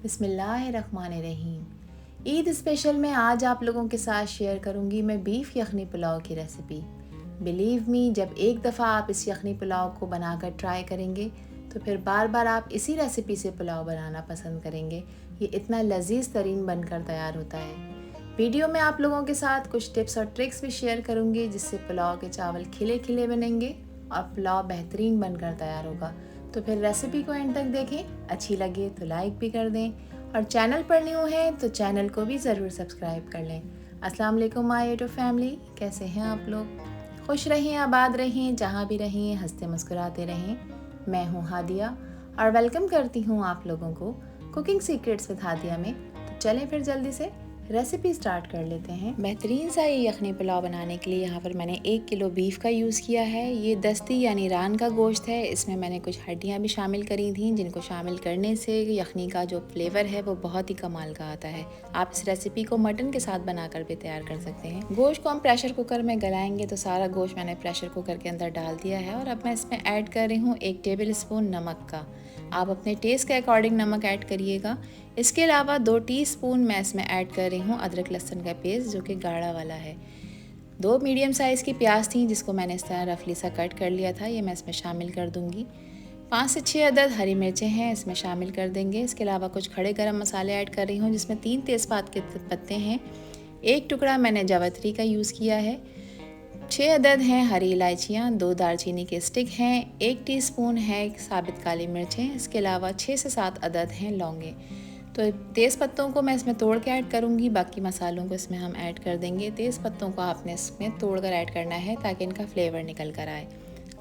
बिस्मिल्लाहिर्रहमानिर्रहीम। ईद स्पेशल में आज आप लोगों के साथ शेयर करूंगी मैं बीफ यखनी पुलाव की रेसिपी। बिलीव मी, जब एक दफ़ा आप इस यखनी पुलाव को बनाकर ट्राई करेंगे तो फिर बार बार आप इसी रेसिपी से पुलाव बनाना पसंद करेंगे। ये इतना लजीज तरीन बनकर तैयार होता है। वीडियो में आप लोगों के साथ कुछ टिप्स और ट्रिक्स भी शेयर करूंगी जिससे पुलाव के चावल खिले खिले बनेंगे और पुलाव बेहतरीन बनकर तैयार होगा। तो फिर रेसिपी को एंड तक देखें, अच्छी लगे तो लाइक भी कर दें और चैनल पर न्यू हैं तो चैनल को भी ज़रूर सब्सक्राइब कर लें। अस्सलाम वालेकुम माय यूट्यूब फैमिली, कैसे हैं आप लोग? खुश रहें, आबाद रहें, जहाँ भी रहें हंसते मुस्कुराते रहें। मैं हूँ हादिया और वेलकम करती हूँ आप लोगों को कुकिंग सीक्रेट्स विद हादिया में। तो चलें फिर जल्दी से रेसिपी स्टार्ट कर लेते हैं। बेहतरीन सा ये यखनी पुलाव बनाने के लिए यहाँ पर मैंने 1 किलो बीफ का यूज़ किया है। ये दस्ती यानी रान का गोश्त है। इसमें मैंने कुछ हड्डियाँ भी शामिल करी थी जिनको शामिल करने से यखनी का जो फ्लेवर है वो बहुत ही कमाल का आता है। आप इस रेसिपी को मटन के साथ बनाकर भी तैयार कर सकते हैं। गोश्त को हम प्रेशर कुकर में गलाएंगे तो सारा गोश्त मैंने प्रेशर कुकर के अंदर डाल दिया है और अब मैं इसमें ऐड कर रही हूँ 1 टेबल स्पून नमक का। आप अपने टेस्ट के अकॉर्डिंग नमक ऐड करिएगा। इसके अलावा 2 टीस्पून मैं इसमें ऐड कर रही हूँ अदरक लहसुन का पेस्ट जो कि गाढ़ा वाला है। 2 मीडियम साइज़ की प्याज थी जिसको मैंने इस तरह रफली सा कट कर लिया था, ये मैं इसमें शामिल कर दूँगी। 5 से 6 अदद हरी मिर्चें हैं, इसमें शामिल कर देंगे। इसके अलावा कुछ खड़े गरम मसाले ऐड कर रही हूँ जिसमें 3 तेज़पात के पत्ते हैं, 1 टुकड़ा मैंने जावित्री का यूज़ किया है, 6 अदद हैं हरी इलायचियाँ, 2 दालचीनी के स्टिक हैं, 1 टीस्पून है साबित काली मिर्चें। इसके अलावा 6 से 7 अदद हैं लौंगे। तो तेज़ पत्तों को मैं इसमें तोड़ के ऐड करूँगी, बाकी मसालों को इसमें हम ऐड कर देंगे। तेज़ पत्तों को आपने इसमें तोड़ कर ऐड करना है ताकि इनका फ्लेवर निकल कर आए।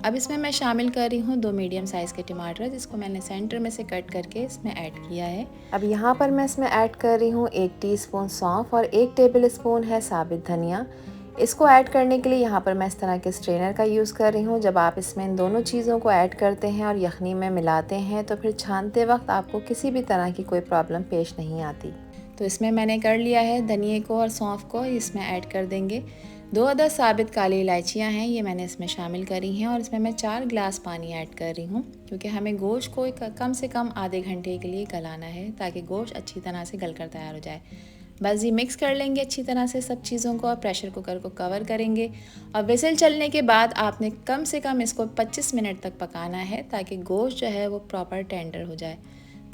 अब इसमें मैं शामिल कर रही हूँ 2 मीडियम साइज़ के टमाटर जिसको मैंने सेंटर में से कट करके इसमें ऐड किया है। अब यहाँ पर मैं इसमें ऐड कर रही हूँ 1 टीस्पून सौंफ और 1 टेबल स्पून है साबित धनिया। इसको ऐड करने के लिए यहाँ पर मैं इस तरह के स्ट्रेनर का यूज़ कर रही हूँ। जब आप इसमें इन दोनों चीज़ों को ऐड करते हैं और यखनी में मिलाते हैं तो फिर छानते वक्त आपको किसी भी तरह की कोई प्रॉब्लम पेश नहीं आती। तो इसमें मैंने कर लिया है धनिए को और सौंफ को इसमें ऐड कर देंगे। 2 अदद साबित काली इलायचियाँ हैं, ये मैंने इसमें शामिल करी हैं और इसमें मैं 4 गिलास पानी ऐड कर रही हूँ क्योंकि हमें गोश्त को कम से कम आधे घंटे के लिए गलाना है ताकि गोश्त अच्छी तरह से गल कर तैयार हो जाए। बस ये मिक्स कर लेंगे अच्छी तरह से सब चीज़ों को और प्रेशर कुकर को कवर करेंगे और विसल चलने के बाद आपने कम से कम इसको 25 मिनट तक पकाना है ताकि गोश्त जो है वो प्रॉपर टेंडर हो जाए।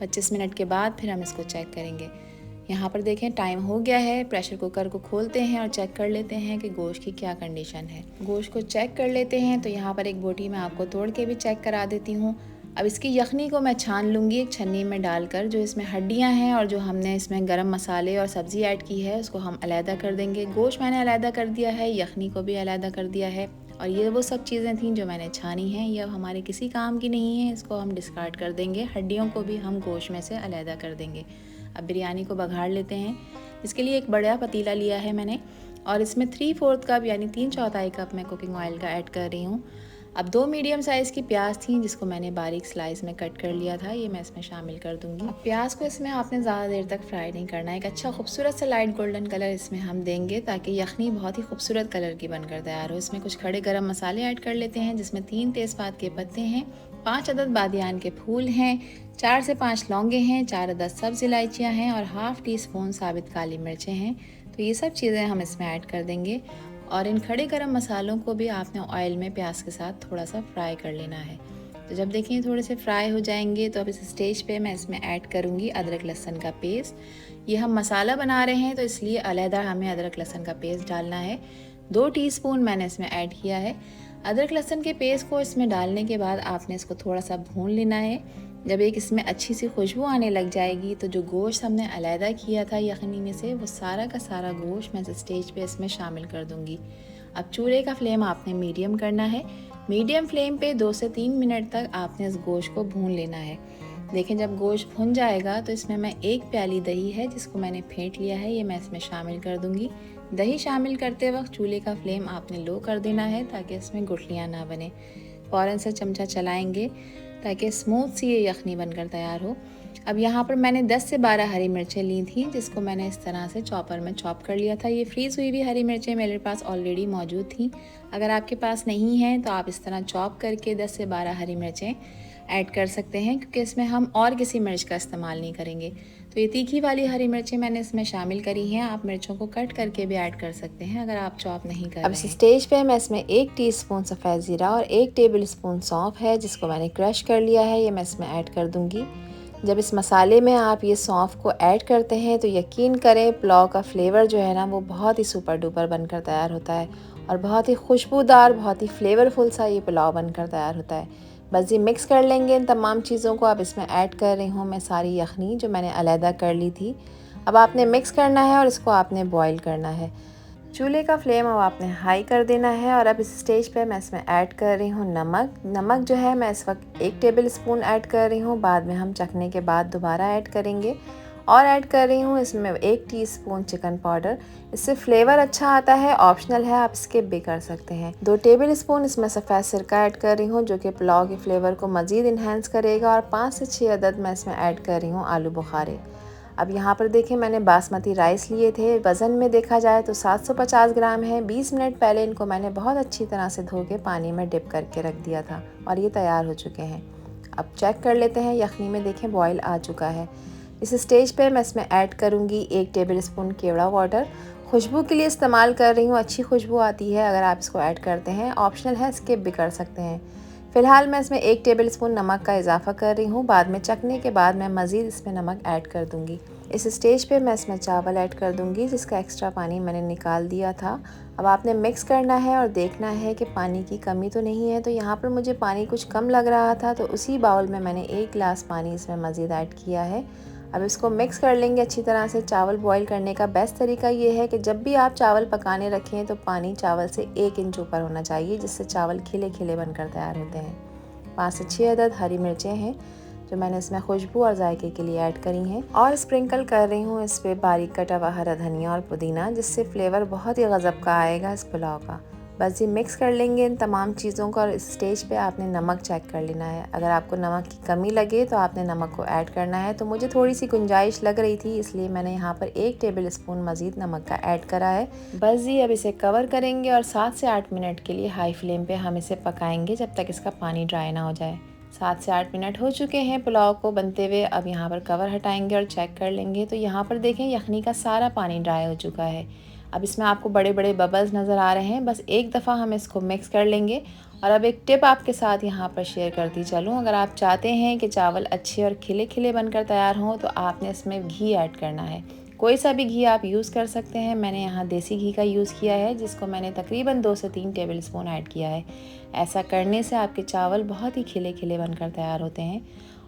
25 मिनट के बाद फिर हम इसको चेक करेंगे। यहाँ पर देखें टाइम हो गया है, प्रेशर कुकर को खोलते हैं और चेक कर लेते हैं कि गोश्त की क्या कंडीशन है। गोश्त को चेक कर लेते हैं तो यहाँ पर एक बोटी मैं आपको तोड़ के भी चेक करा देती हूँ। अब इसकी यखनी को मैं छान लूँगी एक छन्नी में डालकर। जो इसमें हड्डियाँ हैं और जो हमने इसमें गरम मसाले और सब्ज़ी ऐड की है उसको हम अलहदा कर देंगे। गोश्त मैंने अलहदा कर दिया है, यखनी को भी अलहदा कर दिया है और ये वो सब चीज़ें थीं जो मैंने छानी हैं, ये अब हमारे किसी काम की नहीं है, इसको हम डिस्कार्ड कर देंगे। हड्डियों को भी हम गोश्त में से अलहदा कर देंगे। अब बिरयानी को बघाड़ लेते हैं। इसके लिए एक बड़ा पतीला लिया है मैंने और इसमें 3/4 कप यानी 3/4 कप मैं कुकिंग ऑयल का ऐड कर रही हूँ। अब 2 मीडियम साइज़ की प्याज थी जिसको मैंने बारीक स्लाइस में कट कर लिया था, ये मैं इसमें शामिल कर दूंगी। अब प्याज को इसमें आपने ज़्यादा देर तक फ्राई नहीं करना है, एक अच्छा खूबसूरत सा लाइट गोल्डन कलर इसमें हम देंगे ताकि यखनी बहुत ही खूबसूरत कलर की बनकर तैयार हो। इसमें कुछ खड़े गरम मसाले ऐड कर लेते हैं जिसमें 3 तेज़पात के पत्ते हैं, 5 अदद बादियान के फूल हैं, 4 से 5 लौंगे हैं, 4 अदद सब्ज़ इलायचियाँ हैं और ½ टीस्पून साबित काली मिर्चें हैं। तो ये सब चीज़ें हम इसमें ऐड कर देंगे और इन खड़े गरम मसालों को भी आपने ऑयल में प्याज के साथ थोड़ा सा फ्राई कर लेना है। तो जब देखिए थोड़े से फ्राई हो जाएंगे तो अब इस स्टेज पे मैं इसमें ऐड करूँगी अदरक लहसुन का पेस्ट। ये हम मसाला बना रहे हैं तो इसलिए अलहदा हमें अदरक लहसुन का पेस्ट डालना है। 2 टीस्पून मैंने इसमें ऐड किया है। अदरक लहसुन के पेस्ट को इसमें डालने के बाद आपने इसको थोड़ा सा भून लेना है। जब एक इसमें अच्छी सी खुशबू आने लग जाएगी तो जो गोश्त हमने अलहदा किया था यखनी में से वो सारा का सारा गोश्त मैं स्टेज पे इसमें शामिल कर दूंगी। अब चूल्हे का फ्लेम आपने मीडियम करना है। मीडियम फ्लेम पे 2 से 3 मिनट तक आपने इस गोश्त को भून लेना है। देखें जब गोश्त भुन जाएगा तो इसमें मैं 1 प्याली दही है जिसको मैंने फेंट लिया है, ये मैं इसमें शामिल कर दूंगी। दही शामिल करते वक्त चूल्हे का फ्लेम आपने लो कर देना है ताकि इसमें गुठलियाँ ना बने। फ़ौरन से चमचा चलाएंगे ताकि स्मूथ सी ये यखनी बनकर तैयार हो। अब यहाँ पर मैंने 10 से 12 हरी मिर्चें ली थी जिसको मैंने इस तरह से चॉपर में चॉप कर लिया था। ये फ्रीज़ हुई भी हरी मिर्चें मेरे पास ऑलरेडी मौजूद थी। अगर आपके पास नहीं है तो आप इस तरह चॉप करके 10 से 12 हरी मिर्चें ऐड कर सकते हैं, क्योंकि इसमें हम और किसी मिर्च का इस्तेमाल नहीं करेंगे। तो ये तीखी वाली हरी मिर्चें मैंने इसमें शामिल करी हैं। आप मिर्चों को कट करके भी ऐड कर सकते हैं अगर आप चॉप नहीं कर रहे हैं। अब इस स्टेज पे मैं इसमें 1 टीस्पून सफ़ेद ज़ीरा और 1 टेबलस्पून सौंफ है जिसको मैंने क्रश कर लिया है, ये मैं इसमें ऐड कर दूँगी। जब इस मसाले में आप ये सौंफ को ऐड करते हैं तो यकीन करें पुलाव का फ्लेवर जो है ना वो बहुत ही सुपर डुपर बनकर तैयार होता है और बहुत ही खुशबूदार, बहुत ही फ्लेवरफुल सा ये पुलाव बनकर तैयार होता है। बस ये मिक्स कर लेंगे इन तमाम चीज़ों को। अब इसमें ऐड कर रही हूँ मैं सारी यखनी जो मैंने अलहदा कर ली थी। अब आपने मिक्स करना है और इसको आपने बॉईल करना है। चूल्हे का फ्लेम अब आपने हाई कर देना है और अब इस स्टेज पे मैं इसमें ऐड कर रही हूँ नमक जो है मैं इस वक्त 1 टेबलस्पून ऐड कर रही हूँ, बाद में हम चखने के बाद दोबारा ऐड करेंगे। और ऐड कर रही हूँ इसमें 1 टीस्पून चिकन पाउडर, इससे फ्लेवर अच्छा आता है, ऑप्शनल है, आप स्किप भी कर सकते हैं। 2 टेबलस्पून इसमें सफ़ेद सिरका ऐड कर रही हूँ जो कि पुलाव के फ्लेवर को मज़ीद इन्हेंस करेगा और 5 से 6 अदद मैं इसमें ऐड कर रही हूँ आलू बुखारे। अब यहाँ पर देखें मैंने बासमती राइस लिए थे, वज़न में देखा जाए तो 750 ग्राम है। 20 मिनट पहले इनको मैंने बहुत अच्छी तरह से धो के पानी में डिप करके रख दिया था और ये तैयार हो चुके हैं। अब चेक कर लेते हैं, यखनी में देखें बॉईल आ चुका है। इस स्टेज पे मैं इसमें ऐड करूँगी 1 टेबलस्पून केवड़ा वाटर, खुशबू के लिए इस्तेमाल कर रही हूँ, अच्छी खुशबू आती है अगर आप इसको ऐड करते हैं, ऑप्शनल है, स्किप भी कर सकते हैं। फ़िलहाल मैं इसमें 1 टेबलस्पून नमक का इजाफा कर रही हूँ, बाद में चखने के बाद मैं मज़ीद इसमें नमक ऐड कर दूँगी। इस स्टेज पे मैं इसमें चावल ऐड कर दूँगी जिसका एक्स्ट्रा पानी मैंने निकाल दिया था। अब आपने मिक्स करना है और देखना है कि पानी की कमी तो नहीं है। तो यहाँ पर मुझे पानी कुछ कम लग रहा था तो उसी बाउल में मैंने 1 गिलास पानी इसमें मज़ीद ऐड किया है। अब इसको मिक्स कर लेंगे अच्छी तरह से। चावल बॉईल करने का बेस्ट तरीका ये है कि जब भी आप चावल पकाने रखें तो पानी चावल से 1 इंच ऊपर होना चाहिए, जिससे चावल खिले खिले बनकर तैयार होते हैं। 5 से 6 अदद हरी मिर्चें हैं जो मैंने इसमें खुशबू और जायके के लिए ऐड करी हैं और स्प्रिंकल कर रही हूँ इस पर बारीक कटा हुआ हरा धनिया और पुदीना, जिससे फ्लेवर बहुत ही गज़ब का आएगा इस पुलाव का। बस ये मिक्स कर लेंगे इन तमाम चीज़ों को और इस स्टेज पे आपने नमक चेक कर लेना है। अगर आपको नमक की कमी लगे तो आपने नमक को ऐड करना है। तो मुझे थोड़ी सी गुंजाइश लग रही थी, इसलिए मैंने यहाँ पर 1 टेबलस्पून मज़ीद नमक का ऐड करा है। बस जी अब इसे कवर करेंगे और 7 से 8 मिनट के लिए हाई फ्लेम पे हम इसे पकाएंगे जब तक इसका पानी ड्राई ना हो जाए। 7 से 8 मिनट हो चुके हैं पुलाव को बनते हुए। अब यहाँ पर कवर हटाएंगे और चेक कर लेंगे तो यहाँ पर देखें यखनी का सारा पानी ड्राई हो चुका है। अब इसमें आपको बड़े बड़े बबल्स नज़र आ रहे हैं। बस एक दफ़ा हम इसको मिक्स कर लेंगे। और अब एक टिप आपके साथ यहाँ पर शेयर करती चलूँ, अगर आप चाहते हैं कि चावल अच्छे और खिले खिले बनकर तैयार हों तो आपने इसमें घी ऐड करना है। कोई सा भी घी आप यूज़ कर सकते हैं, मैंने यहाँ देसी घी का यूज़ किया है जिसको मैंने तकरीबन 2 से 3 टेबलस्पून ऐड किया है। ऐसा करने से आपके चावल बहुत ही खिले खिले बनकर तैयार होते हैं।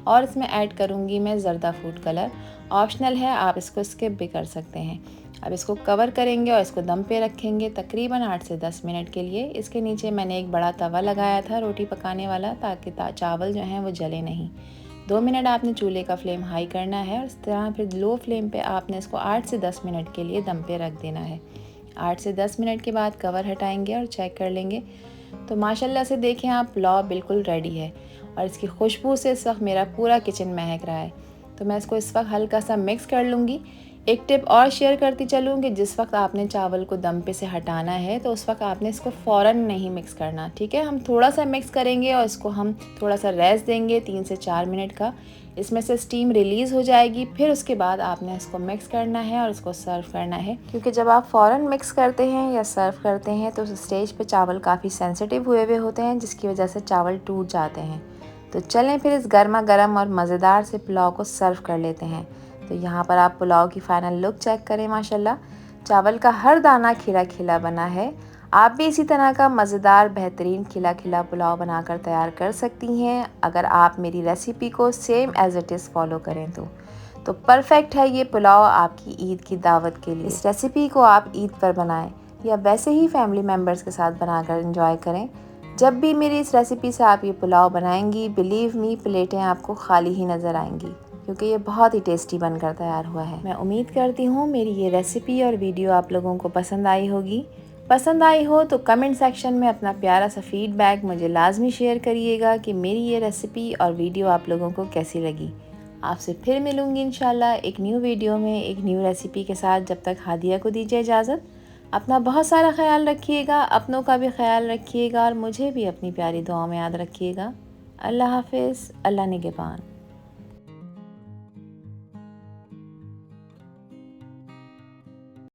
और इसमें ऐड करूँगी मैं ज़र्दा फूड कलर, ऑप्शनल है, आप इसको स्किप भी कर सकते हैं। अब इसको कवर करेंगे और इसको दम पे रखेंगे तकरीबन 8 से 10 मिनट के लिए। इसके नीचे मैंने एक बड़ा तवा लगाया था रोटी पकाने वाला, ताकि चावल जो हैं वो जले नहीं। 2 मिनट आपने चूल्हे का फ्लेम हाई करना है और इस तरह फिर लो फ्लेम पे आपने इसको 8 से 10 मिनट के लिए दम पे रख देना है। 8 से 10 मिनट के बाद कवर हटाएंगे और चेक कर लेंगे तो माशाल्लाह से देखें आप पुलाव बिल्कुल रेडी है और इसकी खुशबू से इस वक्त मेरा पूरा किचन महक रहा है। तो मैं इसको इस वक्त हल्का सा मिक्स कर लूँगी। एक टिप और शेयर करती चलूँ कि जिस वक्त आपने चावल को दम पे से हटाना है तो उस वक्त आपने इसको फ़ौरन नहीं मिक्स करना, ठीक है। हम थोड़ा सा मिक्स करेंगे और इसको हम थोड़ा सा रेस्ट देंगे 3 से 4 मिनट का। इसमें से स्टीम रिलीज़ हो जाएगी, फिर उसके बाद आपने इसको मिक्स करना है और इसको सर्व करना है। क्योंकि जब आप फ़ौरन मिक्स करते हैं या सर्व करते हैं तो उस स्टेज पे चावल काफ़ी सेंसिटिव हुए होते हैं, जिसकी वजह से चावल टूट जाते हैं। तो चलें फिर इस गर्मा गर्म और मज़ेदार से पुलाव को सर्व कर लेते हैं। तो यहाँ पर आप पुलाव की फ़ाइनल लुक चेक करें। माशाल्लाह चावल का हर दाना खिला खिला बना है। आप भी इसी तरह का मज़ेदार बेहतरीन खिला खिला पुलाव बनाकर तैयार कर सकती हैं अगर आप मेरी रेसिपी को same as it is follow करें तो परफेक्ट है ये पुलाव आपकी ईद की दावत के लिए। इस रेसिपी को आप ईद पर बनाएं या वैसे ही फैमिली मेम्बर्स के साथ बनाकर एंजॉय करें। जब भी मेरी इस रेसिपी से आप ये पुलाव बनाएंगी, बिलीव मी, प्लेटें आपको खाली ही नज़र आएंगी, क्योंकि ये बहुत ही टेस्टी बनकर तैयार हुआ है। मैं उम्मीद करती हूँ मेरी ये रेसिपी और वीडियो आप लोगों को पसंद आई होगी। पसंद आई हो तो कमेंट सेक्शन में अपना प्यारा सा फीडबैक मुझे लाजमी शेयर करिएगा कि मेरी ये रेसिपी और वीडियो आप लोगों को कैसी लगी। आपसे फिर मिलूँगी इंशाल्लाह एक न्यू वीडियो में एक न्यू रेसिपी के साथ। जब तक हादिया को दीजिए इजाज़त। अपना बहुत सारा ख्याल रखिएगा, अपनों का भी ख्याल रखिएगा और मुझे भी अपनी प्यारी दुआओं में याद रखिएगा। अल्लाह हाफिज़, अल्लाह निगहबान।